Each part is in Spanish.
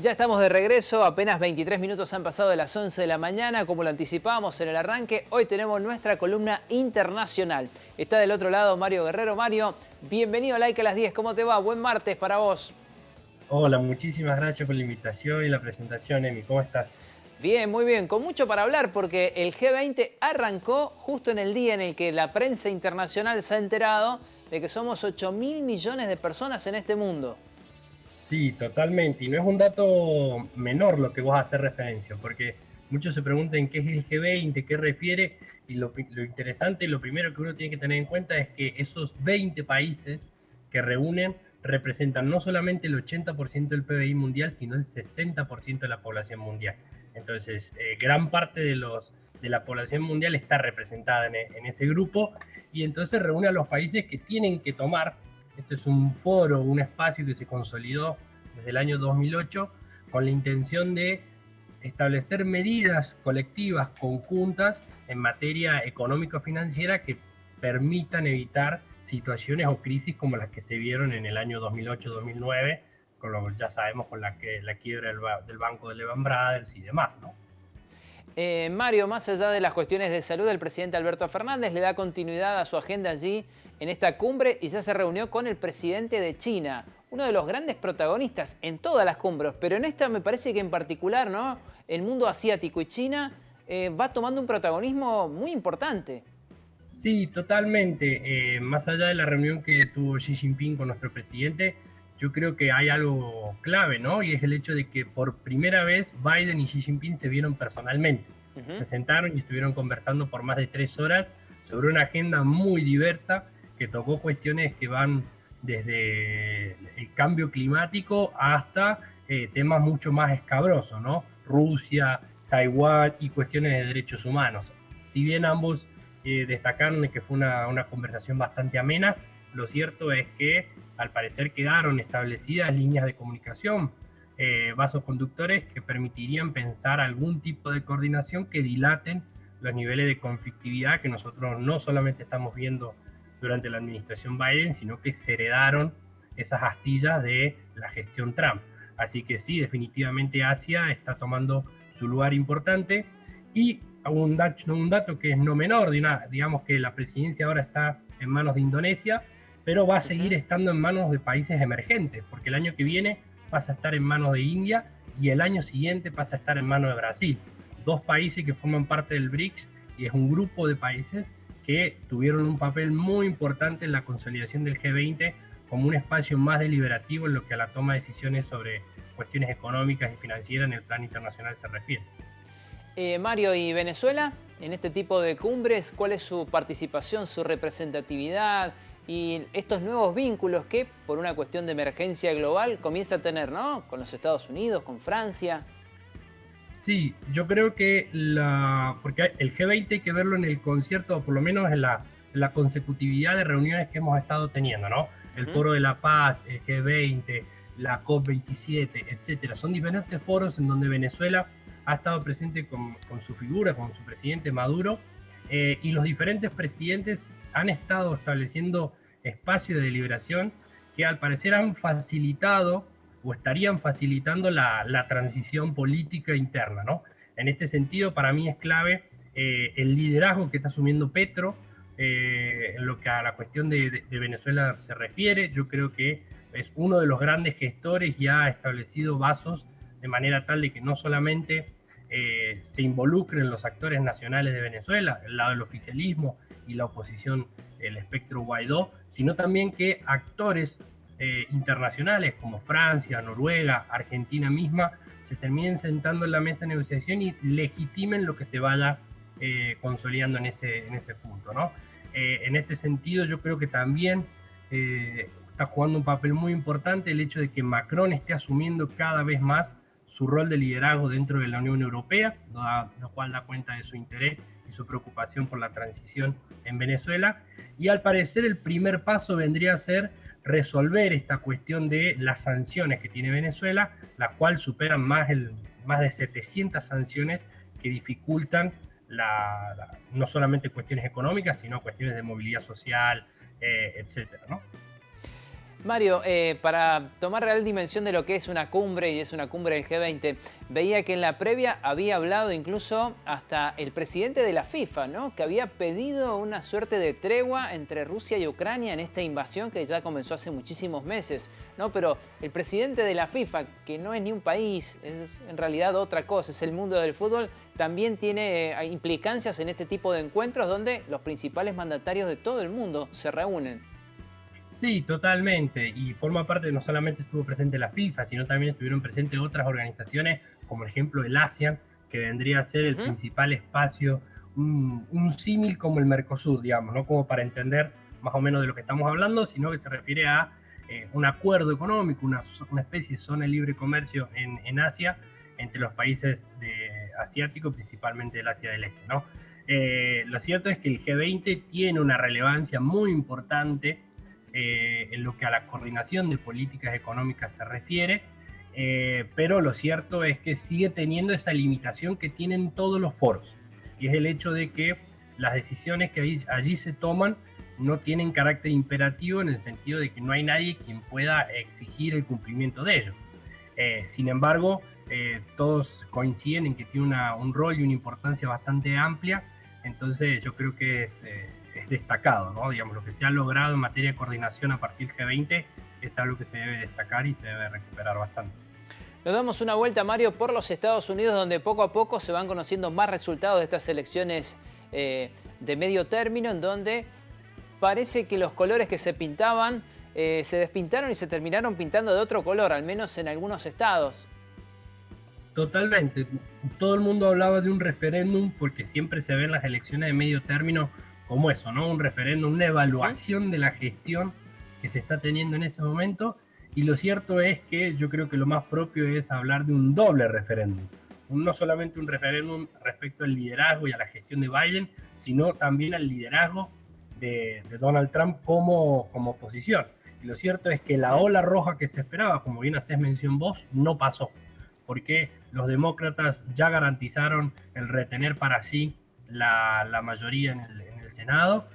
Ya estamos de regreso, apenas 23 minutos han pasado de las 11 de la mañana, como lo anticipábamos en el arranque, hoy tenemos nuestra columna internacional. Está del otro lado Mario Guerrero. Mario, bienvenido a Like a las 10, ¿cómo te va? Buen martes para vos. Hola, muchísimas gracias por la invitación y la presentación, Emi. ¿Cómo estás? Bien, muy bien, con mucho para hablar porque el G20 arrancó justo en el día en el que la prensa internacional se ha enterado de que somos 8.000 millones de personas en este mundo. Sí, totalmente. Y no es un dato menor lo que vos haces referencia, porque muchos se preguntan qué es el G20, qué refiere, y lo interesante y lo primero que uno tiene que tener en cuenta es que esos 20 países que reúnen representan no solamente el 80% del PBI mundial, sino el 60% de la población mundial. Entonces, gran parte de la población mundial está representada en ese grupo, y entonces reúne a los países que tienen que tomar. Este es un foro, un espacio que se consolidó desde el año 2008 con la intención de establecer medidas colectivas conjuntas en materia económico-financiera que permitan evitar situaciones o crisis como las que se vieron en el año 2008-2009, con lo ya sabemos con la quiebra del banco de Lehman Brothers y demás, ¿no? Mario, más allá de las cuestiones de salud, el presidente Alberto Fernández le da continuidad a su agenda allí en esta cumbre y ya se reunió con el presidente de China, uno de los grandes protagonistas en todas las cumbres, pero en esta me parece que en particular, ¿no? El mundo asiático y China va tomando un protagonismo muy importante. Sí, totalmente. Más allá de la reunión que tuvo Xi Jinping con nuestro presidente, yo creo que hay algo clave, ¿no? Y es el hecho de que por primera vez Biden y Xi Jinping se vieron personalmente. Se sentaron y estuvieron conversando por más de 3 horas sobre una agenda muy diversa que tocó cuestiones que van desde el cambio climático hasta temas mucho más escabrosos, ¿no? Rusia, Taiwán y cuestiones de derechos humanos. Si bien ambos destacaron que fue una conversación bastante amena, lo cierto es que al parecer quedaron establecidas líneas de comunicación, vasos conductores que permitirían pensar algún tipo de coordinación que dilaten los niveles de conflictividad que nosotros no solamente estamos viendo durante la administración Biden, sino que se heredaron esas astillas de la gestión Trump. Así que sí, definitivamente Asia está tomando su lugar importante y un dato que es no menor, digamos que la presidencia ahora está en manos de Indonesia, pero va a seguir estando en manos de países emergentes, porque el año que viene pasa a estar en manos de India y el año siguiente pasa a estar en manos de Brasil. Dos países que forman parte del BRICS y es un grupo de países que tuvieron un papel muy importante en la consolidación del G20 como un espacio más deliberativo en lo que a la toma de decisiones sobre cuestiones económicas y financieras en el plano internacional se refiere. Mario, ¿y Venezuela en este tipo de cumbres? ¿Cuál es su participación, su representatividad y estos nuevos vínculos que, por una cuestión de emergencia global, comienza a tener, ¿no? Con los Estados Unidos, con Francia. Sí, yo creo que porque el G20 hay que verlo en el concierto, o por lo menos en la consecutividad de reuniones que hemos estado teniendo, ¿no? El Foro de la Paz, el G20, la COP27, etcétera. Son diferentes foros en donde Venezuela ha estado presente con su figura, con su presidente Maduro, y los diferentes presidentes han estado estableciendo espacios de deliberación que al parecer han facilitado o estarían facilitando la transición política interna, ¿no? En este sentido, para mí es clave el liderazgo que está asumiendo Petro en lo que a la cuestión de Venezuela se refiere. Yo creo que es uno de los grandes gestores y ha establecido vasos de manera tal de que no solamente se involucren los actores nacionales de Venezuela, el lado del oficialismo y la oposición, el espectro Guaidó, sino también que actores internacionales como Francia, Noruega, Argentina misma, se terminen sentando en la mesa de negociación y legitimen lo que se vaya consolidando en ese punto, ¿no? En este sentido, yo creo que también está jugando un papel muy importante el hecho de que Macron esté asumiendo cada vez más su rol de liderazgo dentro de la Unión Europea, lo cual da cuenta de su interés y su preocupación por la transición en Venezuela. Y al parecer el primer paso vendría a ser resolver esta cuestión de las sanciones que tiene Venezuela, las cuales superan más de 700 sanciones que dificultan no solamente cuestiones económicas, sino cuestiones de movilidad social, etcétera, ¿no? Mario, para tomar real dimensión de lo que es una cumbre, y es una cumbre del G20, veía que en la previa había hablado incluso hasta el presidente de la FIFA, ¿no? Que había pedido una suerte de tregua entre Rusia y Ucrania en esta invasión que ya comenzó hace muchísimos meses, ¿no? Pero el presidente de la FIFA, que no es ni un país, es en realidad otra cosa, es el mundo del fútbol, también tiene implicancias en este tipo de encuentros donde los principales mandatarios de todo el mundo se reúnen. Sí, totalmente. Y forma parte, no solamente estuvo presente la FIFA, sino también estuvieron presentes otras organizaciones, como por ejemplo el ASEAN, que vendría a ser el principal espacio, un símil como el Mercosur, digamos, no como para entender más o menos de lo que estamos hablando, sino que se refiere a un acuerdo económico, una especie de zona de libre comercio en Asia, entre los países asiáticos, principalmente del Asia del Este, ¿no? Lo cierto es que el G20 tiene una relevancia muy importante en lo que a la coordinación de políticas económicas se refiere, pero lo cierto es que sigue teniendo esa limitación que tienen todos los foros, y es el hecho de que las decisiones que allí se toman no tienen carácter imperativo en el sentido de que no hay nadie quien pueda exigir el cumplimiento de ello. Sin embargo, todos coinciden en que tiene un rol y una importancia bastante amplia, entonces yo creo que es destacado, ¿no? Digamos, lo que se ha logrado en materia de coordinación a partir del G20 es algo que se debe destacar y se debe recuperar bastante. Nos damos una vuelta, Mario, por los Estados Unidos, donde poco a poco se van conociendo más resultados de estas elecciones de medio término, en donde parece que los colores que se pintaban se despintaron y se terminaron pintando de otro color, al menos en algunos estados. Totalmente. Todo el mundo hablaba de un referéndum porque siempre se ven las elecciones de medio término como eso, ¿no? Un referéndum, una evaluación de la gestión que se está teniendo en ese momento. Y lo cierto es que yo creo que lo más propio es hablar de un doble referéndum. No solamente un referéndum respecto al liderazgo y a la gestión de Biden, sino también al liderazgo de Donald Trump como oposición. Y lo cierto es que la ola roja que se esperaba, como bien hacés mención vos, no pasó, porque los demócratas ya garantizaron el retener para sí la mayoría en el Senado.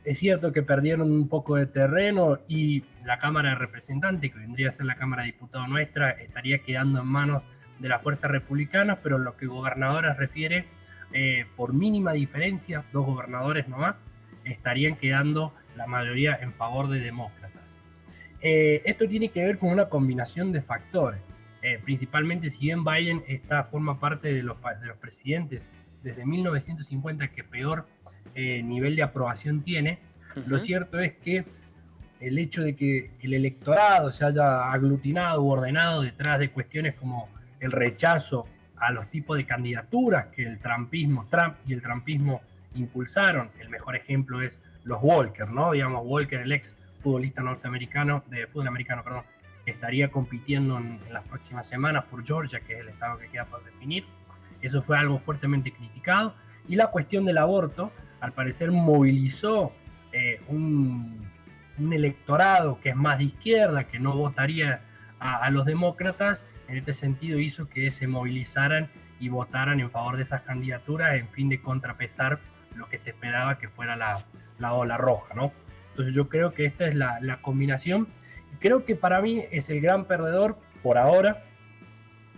Es cierto que perdieron un poco de terreno y la Cámara de Representantes, que vendría a ser la Cámara de Diputados nuestra, estaría quedando en manos de las fuerzas republicanas, pero en lo que gobernadores refiere, por mínima diferencia, 2 gobernadores nomás, estarían quedando la mayoría en favor de demócratas. Esto tiene que ver con una combinación de factores. Principalmente, si bien Biden forma parte de los presidentes desde 1950 que peor nivel de aprobación tiene, lo cierto es que el hecho de que el electorado se haya aglutinado u ordenado detrás de cuestiones como el rechazo a los tipos de candidaturas que Trump y el trumpismo impulsaron, el mejor ejemplo es los Walker, ¿no? Digamos, Walker, el ex futbolista norteamericano, de fútbol americano, perdón, estaría compitiendo en las próximas semanas por Georgia, que es el estado que queda por definir. Eso fue algo fuertemente criticado. Y la cuestión del aborto, al parecer, movilizó un electorado que es más de izquierda, que no votaría a los demócratas. En este sentido hizo que se movilizaran y votaran en favor de esas candidaturas en fin de contrapesar lo que se esperaba que fuera la ola roja, ¿no? Entonces yo creo que esta es la combinación. Y creo que para mí es el gran perdedor por ahora,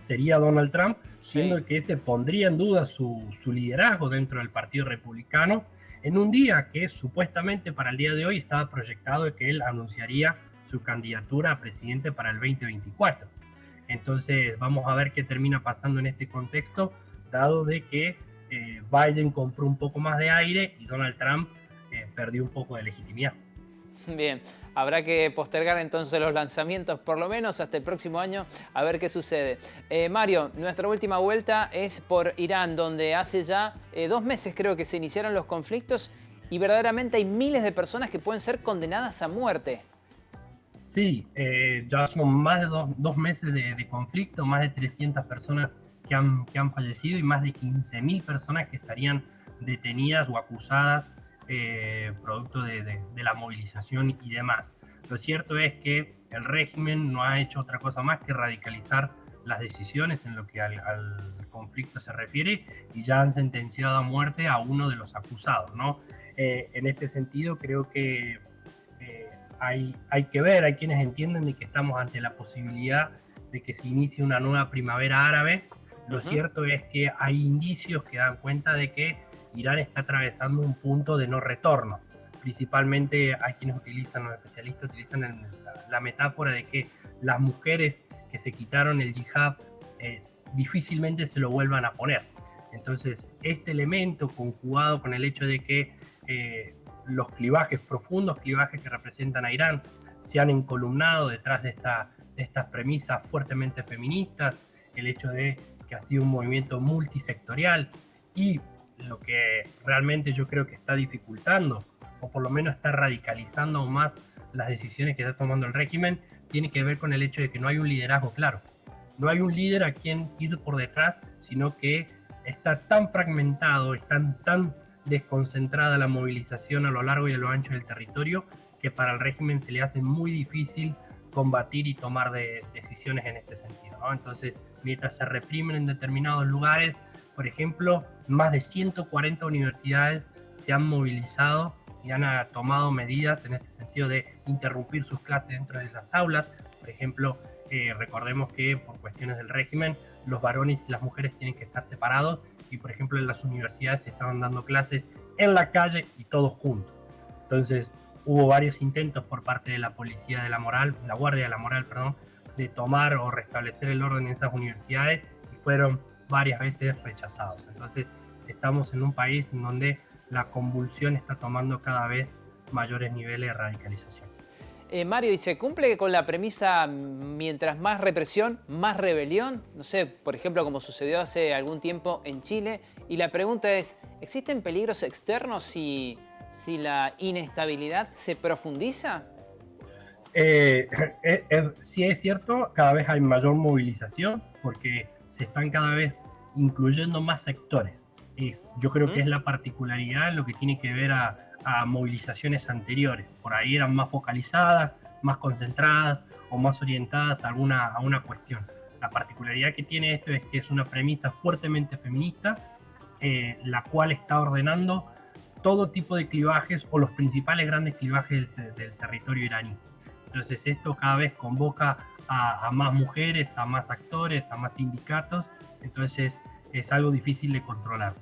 sería Donald Trump, siendo que ese pondría en duda su liderazgo dentro del Partido Republicano en un día que supuestamente para el día de hoy estaba proyectado de que él anunciaría su candidatura a presidente para el 2024. Entonces vamos a ver qué termina pasando en este contexto, dado de que Biden compró un poco más de aire y Donald Trump perdió un poco de legitimidad. Bien, habrá que postergar entonces los lanzamientos por lo menos hasta el próximo año a ver qué sucede. Mario, nuestra última vuelta es por Irán, donde hace ya 2 meses creo que se iniciaron los conflictos y verdaderamente hay miles de personas que pueden ser condenadas a muerte. Sí, ya son más de 2 meses de conflicto, más de 300 personas que han fallecido y más de 15.000 personas que estarían detenidas o acusadas producto de la movilización y demás. Lo cierto es que el régimen no ha hecho otra cosa más que radicalizar las decisiones en lo que al conflicto se refiere y ya han sentenciado a muerte a uno de los acusados, ¿no? En este sentido creo que hay que ver, hay quienes entienden de que estamos ante la posibilidad de que se inicie una nueva primavera árabe. Lo cierto es que hay indicios que dan cuenta de que Irán está atravesando un punto de no retorno. Principalmente hay quienes utilizan, los especialistas utilizan la metáfora de que las mujeres que se quitaron el hijab difícilmente se lo vuelvan a poner. Entonces, este elemento conjugado con el hecho de que los clivajes, profundos clivajes que representan a Irán, se han encolumnado detrás de estas premisas fuertemente feministas, el hecho de que ha sido un movimiento multisectorial y lo que realmente yo creo que está dificultando, o por lo menos está radicalizando aún más las decisiones que está tomando el régimen, tiene que ver con el hecho de que no hay un liderazgo claro. No hay un líder a quien ir por detrás, sino que está tan fragmentado, está tan desconcentrada la movilización a lo largo y a lo ancho del territorio, que para el régimen se le hace muy difícil combatir y tomar decisiones en este sentido, ¿no? Entonces, mientras se reprimen en determinados lugares, por ejemplo, más de 140 universidades se han movilizado y han tomado medidas en este sentido de interrumpir sus clases dentro de las aulas. Por ejemplo, recordemos que por cuestiones del régimen, los varones y las mujeres tienen que estar separados y, por ejemplo, en las universidades se estaban dando clases en la calle y todos juntos. Entonces, hubo varios intentos por parte de la policía de la moral, la guardia de la moral, perdón, de tomar o restablecer el orden en esas universidades y fueron varias veces rechazados. Entonces, estamos en un país en donde la convulsión está tomando cada vez mayores niveles de radicalización. Mario, ¿y se cumple con la premisa mientras más represión, más rebelión? No sé, por ejemplo, como sucedió hace algún tiempo en Chile. Y la pregunta es, ¿existen peligros externos si la inestabilidad se profundiza? Sí es cierto, cada vez hay mayor movilización porque se están cada vez incluyendo más sectores. Yo creo que es la particularidad en lo que tiene que ver a movilizaciones anteriores. Por ahí eran más focalizadas, más concentradas o más orientadas a una cuestión. La particularidad que tiene esto es que es una premisa fuertemente feminista, la cual está ordenando todo tipo de clivajes o los principales grandes clivajes del territorio iraní. Entonces esto cada vez convoca a más mujeres, a más actores, a más sindicatos, entonces es algo difícil de controlar.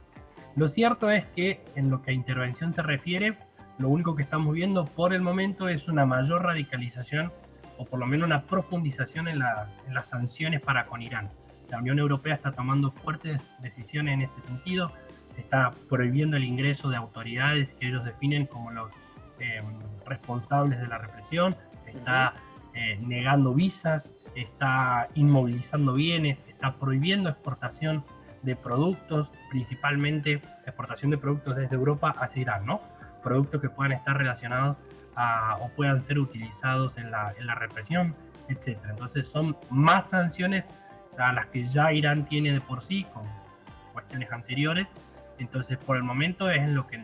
Lo cierto es que en lo que a intervención se refiere, lo único que estamos viendo por el momento es una mayor radicalización o por lo menos una profundización en las sanciones para con Irán. La Unión Europea está tomando fuertes decisiones en este sentido, está prohibiendo el ingreso de autoridades que ellos definen como los responsables de la represión, está negando visas, está inmovilizando bienes, está prohibiendo exportación de productos, principalmente exportación de productos desde Europa hacia Irán, ¿no? Productos que puedan estar relacionados o puedan ser utilizados en la represión, etc. Entonces son más sanciones a las que ya Irán tiene de por sí con cuestiones anteriores. Entonces por el momento es en lo que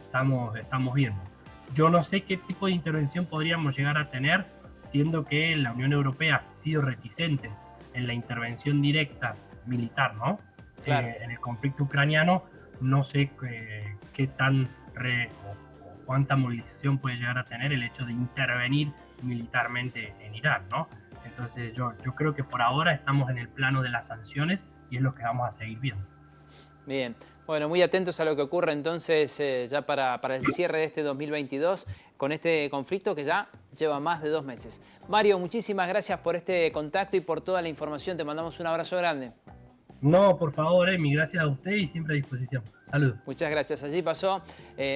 estamos viendo. Yo no sé qué tipo de intervención podríamos llegar a tener, siendo que la Unión Europea ha sido reticente en la intervención directa militar, ¿no? Claro. En el conflicto ucraniano, no sé qué tan o cuánta movilización puede llegar a tener el hecho de intervenir militarmente en Irán, ¿no? Entonces yo creo que por ahora estamos en el plano de las sanciones y es lo que vamos a seguir viendo. Bien, bueno, muy atentos a lo que ocurre entonces ya para el cierre de este 2022 con este conflicto que ya lleva más de 2 meses. Mario, muchísimas gracias por este contacto y por toda la información. Te mandamos un abrazo grande. No, por favor, mi gracias a usted y siempre a disposición. Salud. Muchas gracias. Allí pasó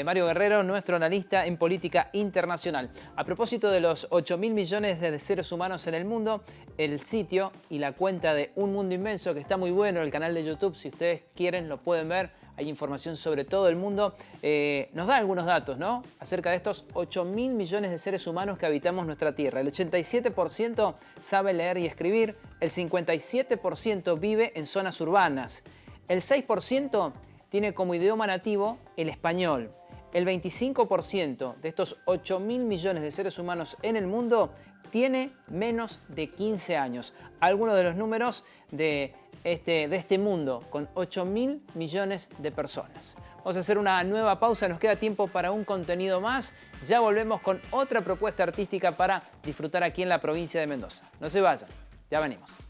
Mario Guerrero, nuestro analista en política internacional. A propósito de los 8.000 millones de seres humanos en el mundo, el sitio y la cuenta de Un Mundo Inmenso, que está muy bueno, el canal de YouTube, si ustedes quieren lo pueden ver. Hay información sobre todo el mundo. Nos da algunos datos, ¿no? Acerca de estos 8.000 millones de seres humanos que habitamos nuestra Tierra. El 87% sabe leer y escribir. El 57% vive en zonas urbanas. El 6% tiene como idioma nativo el español. El 25% de estos 8.000 millones de seres humanos en el mundo tiene menos de 15 años. Algunos de los números de de este mundo, con 8.000 millones de personas. Vamos a hacer una nueva pausa, nos queda tiempo para un contenido más. Ya volvemos con otra propuesta artística para disfrutar aquí en la provincia de Mendoza. No se vayan, ya venimos.